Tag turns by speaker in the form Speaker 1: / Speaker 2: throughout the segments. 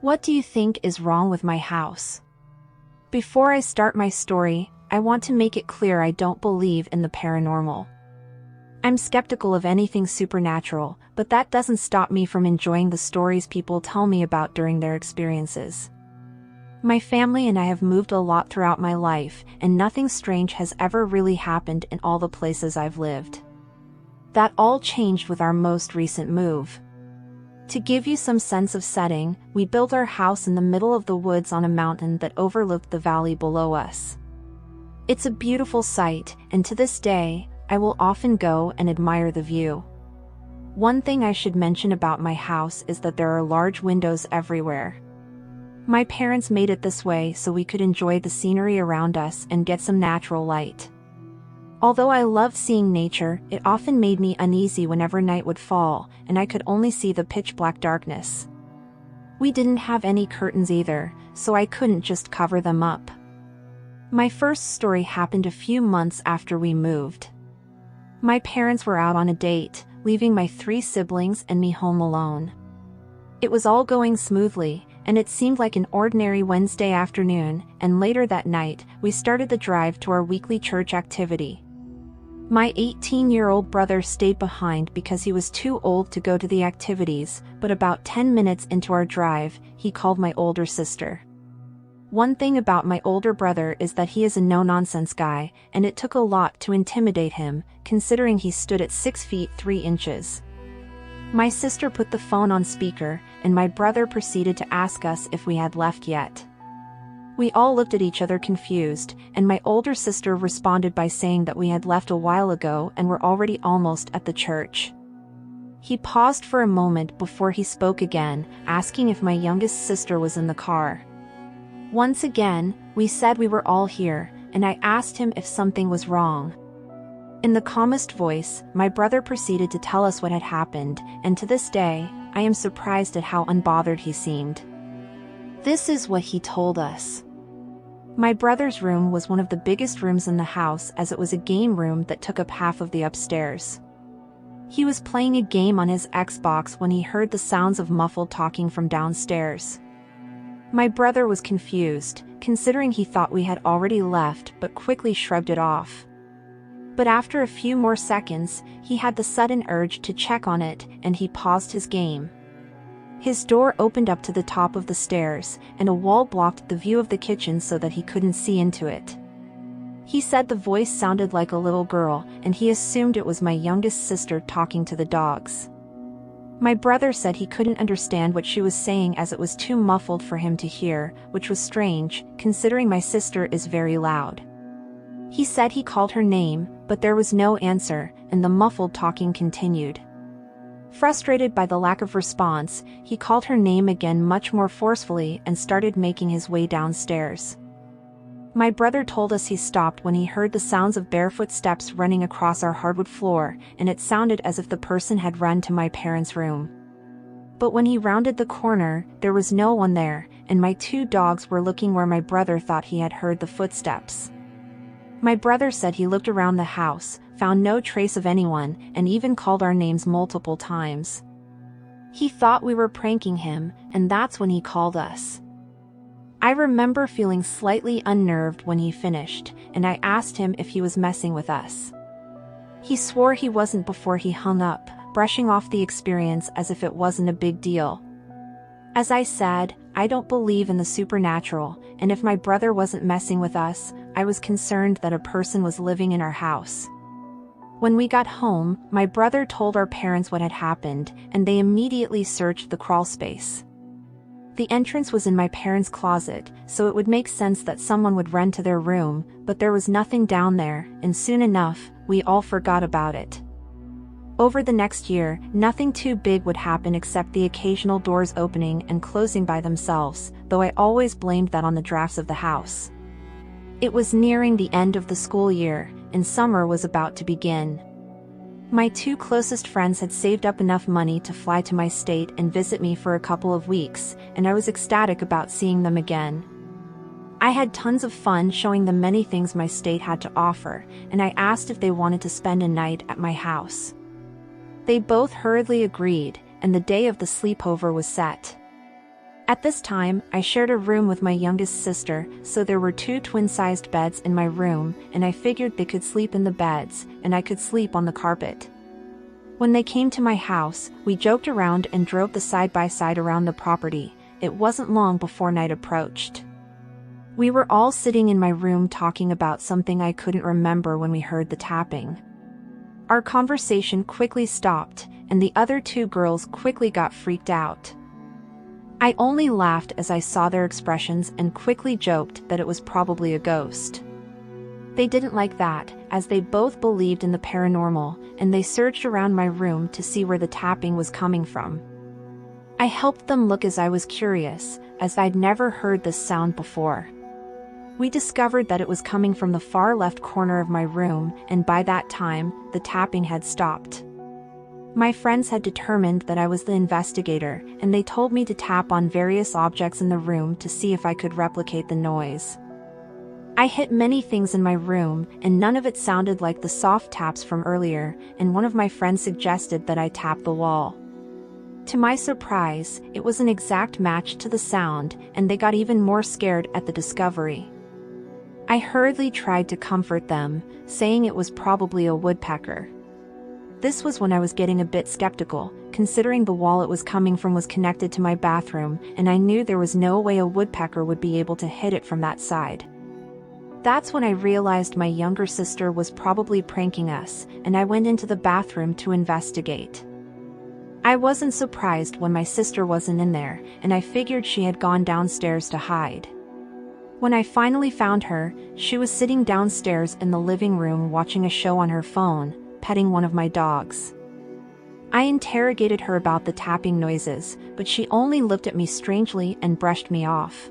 Speaker 1: What do you think is wrong with my house? Before I start my story, I want to make it clear I don't believe in the paranormal. I'm skeptical of anything supernatural, but that doesn't stop me from enjoying the stories people tell me about during their experiences. My family and I have moved a lot throughout my life, and nothing strange has ever really happened in all the places I've lived. That all changed with our most recent move. To give you some sense of setting, we built our house in the middle of the woods on a mountain that overlooked the valley below us. It's a beautiful sight, and to this day, I will often go and admire the view. One thing I should mention about my house is that there are large windows everywhere. My parents made it this way so we could enjoy the scenery around us and get some natural light. Although I loved seeing nature, it often made me uneasy whenever night would fall, and I could only see the pitch-black darkness. We didn't have any curtains either, so I couldn't just cover them up. My first story happened a few months after we moved. My parents were out on a date, leaving my 3 siblings and me home alone. It was all going smoothly, and it seemed like an ordinary Wednesday afternoon, and later that night, we started the drive to our weekly church activity. My 18-year-old brother stayed behind because he was too old to go to the activities, but about 10 minutes into our drive, he called my older sister. One thing about my older brother is that he is a no-nonsense guy, and it took a lot to intimidate him, considering he stood at 6 feet 3 inches. My sister put the phone on speaker, and my brother proceeded to ask us if we had left yet. We all looked at each other confused, and my older sister responded by saying that we had left a while ago and were already almost at the church. He paused for a moment before he spoke again, asking if my youngest sister was in the car. Once again, we said we were all here, and I asked him if something was wrong. In the calmest voice, my brother proceeded to tell us what had happened, and to this day, I am surprised at how unbothered he seemed. This is what he told us. My brother's room was one of the biggest rooms in the house, as it was a game room that took up half of the upstairs. He was playing a game on his Xbox when he heard the sounds of muffled talking from downstairs. My brother was confused, considering he thought we had already left, but quickly shrugged it off. But after a few more seconds, he had the sudden urge to check on it, and he paused his game. His door opened up to the top of the stairs, and a wall blocked the view of the kitchen so that he couldn't see into it. He said the voice sounded like a little girl, and he assumed it was my youngest sister talking to the dogs. My brother said he couldn't understand what she was saying as it was too muffled for him to hear, which was strange, considering my sister is very loud. He said he called her name, but there was no answer, and the muffled talking continued. Frustrated by the lack of response, he called her name again much more forcefully and started making his way downstairs. My brother told us he stopped when he heard the sounds of barefoot steps running across our hardwood floor, and it sounded as if the person had run to my parents' room. But when he rounded the corner, there was no one there, and my 2 dogs were looking where my brother thought he had heard the footsteps. My brother said he looked around the house, found no trace of anyone, and even called our names multiple times. He thought we were pranking him, and that's when he called us. I remember feeling slightly unnerved when he finished, and I asked him if he was messing with us. He swore he wasn't before he hung up, brushing off the experience as if it wasn't a big deal. As I said, I don't believe in the supernatural, and if my brother wasn't messing with us, I was concerned that a person was living in our house. When we got home, my brother told our parents what had happened, and they immediately searched the crawl space. The entrance was in my parents' closet, so it would make sense that someone would run to their room, but there was nothing down there, and soon enough, we all forgot about it. Over the next year, nothing too big would happen except the occasional doors opening and closing by themselves, though I always blamed that on the drafts of the house. It was nearing the end of the school year, and summer was about to begin. My 2 closest friends had saved up enough money to fly to my state and visit me for a couple of weeks, and I was ecstatic about seeing them again. I had tons of fun showing them many things my state had to offer, and I asked if they wanted to spend a night at my house. They both hurriedly agreed, and the day of the sleepover was set. At this time, I shared a room with my youngest sister, so there were 2 twin-sized beds in my room, and I figured they could sleep in the beds, and I could sleep on the carpet. When they came to my house, we joked around and drove the side-by-side around the property. It wasn't long before night approached. We were all sitting in my room talking about something I couldn't remember when we heard the tapping. Our conversation quickly stopped, and the other 2 girls quickly got freaked out. I only laughed as I saw their expressions and quickly joked that it was probably a ghost. They didn't like that, as they both believed in the paranormal, and they searched around my room to see where the tapping was coming from. I helped them look as I was curious, as I'd never heard this sound before. We discovered that it was coming from the far left corner of my room, and by that time, the tapping had stopped. My friends had determined that I was the investigator, and they told me to tap on various objects in the room to see if I could replicate the noise. I hit many things in my room, and none of it sounded like the soft taps from earlier, and one of my friends suggested that I tap the wall. To my surprise, it was an exact match to the sound, and they got even more scared at the discovery. I hurriedly tried to comfort them, saying it was probably a woodpecker. This was when I was getting a bit skeptical, considering the wall it was coming from was connected to my bathroom, and I knew there was no way a woodpecker would be able to hit it from that side. That's when I realized my younger sister was probably pranking us, and I went into the bathroom to investigate. I wasn't surprised when my sister wasn't in there, and I figured she had gone downstairs to hide. When I finally found her, she was sitting downstairs in the living room watching a show on her phone, petting one of my dogs. I interrogated her about the tapping noises, but she only looked at me strangely and brushed me off.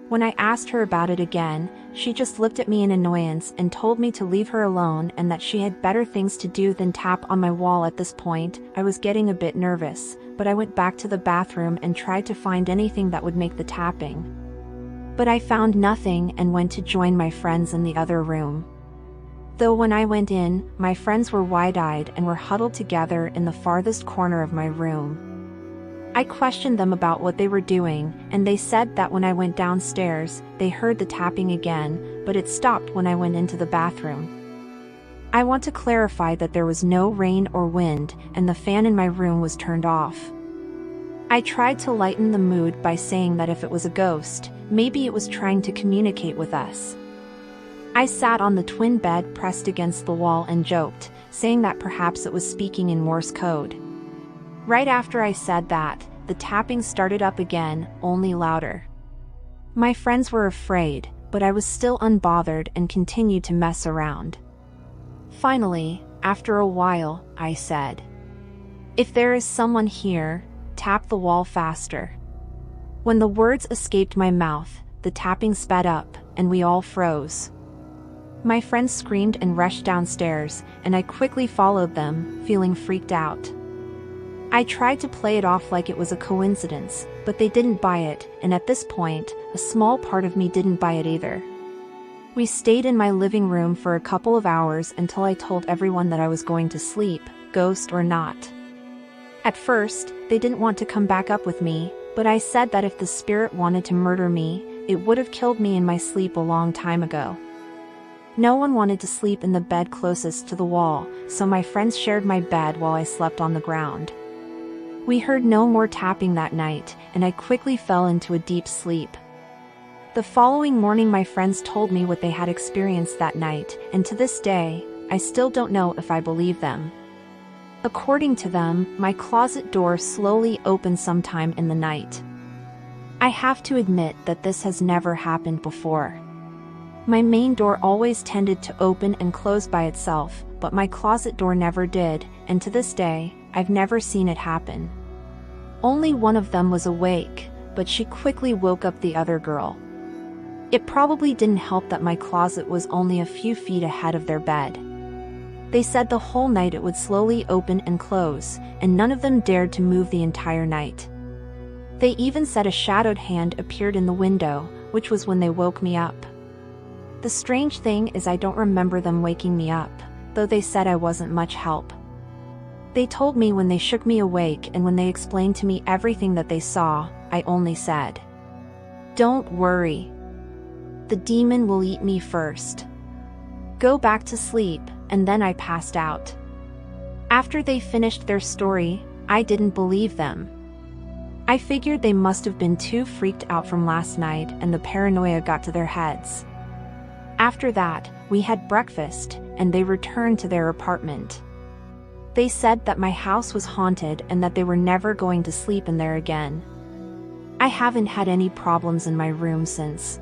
Speaker 1: When I asked her about it again, she just looked at me in annoyance and told me to leave her alone and that she had better things to do than tap on my wall. At this point, I was getting a bit nervous, but I went back to the bathroom and tried to find anything that would make the tapping. But I found nothing and went to join my friends in the other room. Though when I went in, my friends were wide-eyed and were huddled together in the farthest corner of my room. I questioned them about what they were doing, and they said that when I went downstairs, they heard the tapping again, but it stopped when I went into the bathroom. I want to clarify that there was no rain or wind, and the fan in my room was turned off. I tried to lighten the mood by saying that if it was a ghost, maybe it was trying to communicate with us. I sat on the twin bed pressed against the wall and joked, saying that perhaps it was speaking in Morse code. Right after I said that, the tapping started up again, only louder. My friends were afraid, but I was still unbothered and continued to mess around. Finally, after a while, I said, "If there is someone here, tap the wall faster." When the words escaped my mouth, the tapping sped up, and we all froze. My friends screamed and rushed downstairs, and I quickly followed them, feeling freaked out. I tried to play it off like it was a coincidence, but they didn't buy it, and at this point, a small part of me didn't buy it either. We stayed in my living room for a couple of hours until I told everyone that I was going to sleep, ghost or not. At first, they didn't want to come back up with me, but I said that if the spirit wanted to murder me, it would have killed me in my sleep a long time ago. No one wanted to sleep in the bed closest to the wall, so my friends shared my bed while I slept on the ground. We heard no more tapping that night, and I quickly fell into a deep sleep. The following morning my friends told me what they had experienced that night, and to this day, I still don't know if I believe them. According to them, my closet door slowly opened sometime in the night. I have to admit that this has never happened before. My main door always tended to open and close by itself, but my closet door never did, and to this day, I've never seen it happen. Only one of them was awake, but she quickly woke up the other girl. It probably didn't help that my closet was only a few feet ahead of their bed. They said the whole night it would slowly open and close, and none of them dared to move the entire night. They even said a shadowed hand appeared in the window, which was when they woke me up. The strange thing is I don't remember them waking me up, though they said I wasn't much help. They told me when they shook me awake, and when they explained to me everything that they saw, I only said, "Don't worry. The demon will eat me first. Go back to sleep," and then I passed out. After they finished their story, I didn't believe them. I figured they must have been too freaked out from last night and the paranoia got to their heads. After that, we had breakfast, and they returned to their apartment. They said that my house was haunted and that they were never going to sleep in there again. I haven't had any problems in my room since.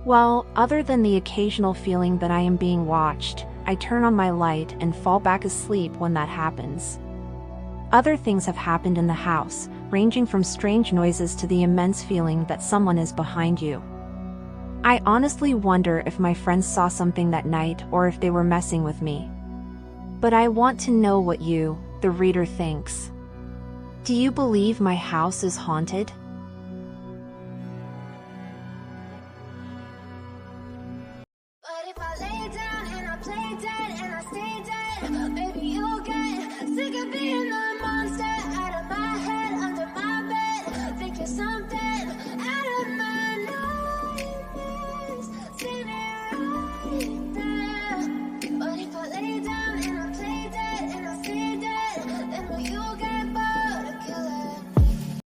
Speaker 1: Well, other than the occasional feeling that I am being watched, I turn on my light and fall back asleep when that happens. Other things have happened in the house, ranging from strange noises to the immense feeling that someone is behind you. I honestly wonder if my friends saw something that night or if they were messing with me. But I want to know what you, the reader, thinks. Do you believe my house is haunted?
Speaker 2: But if I lay down and I play dead and I stay dead, maybe you'll get sick of being the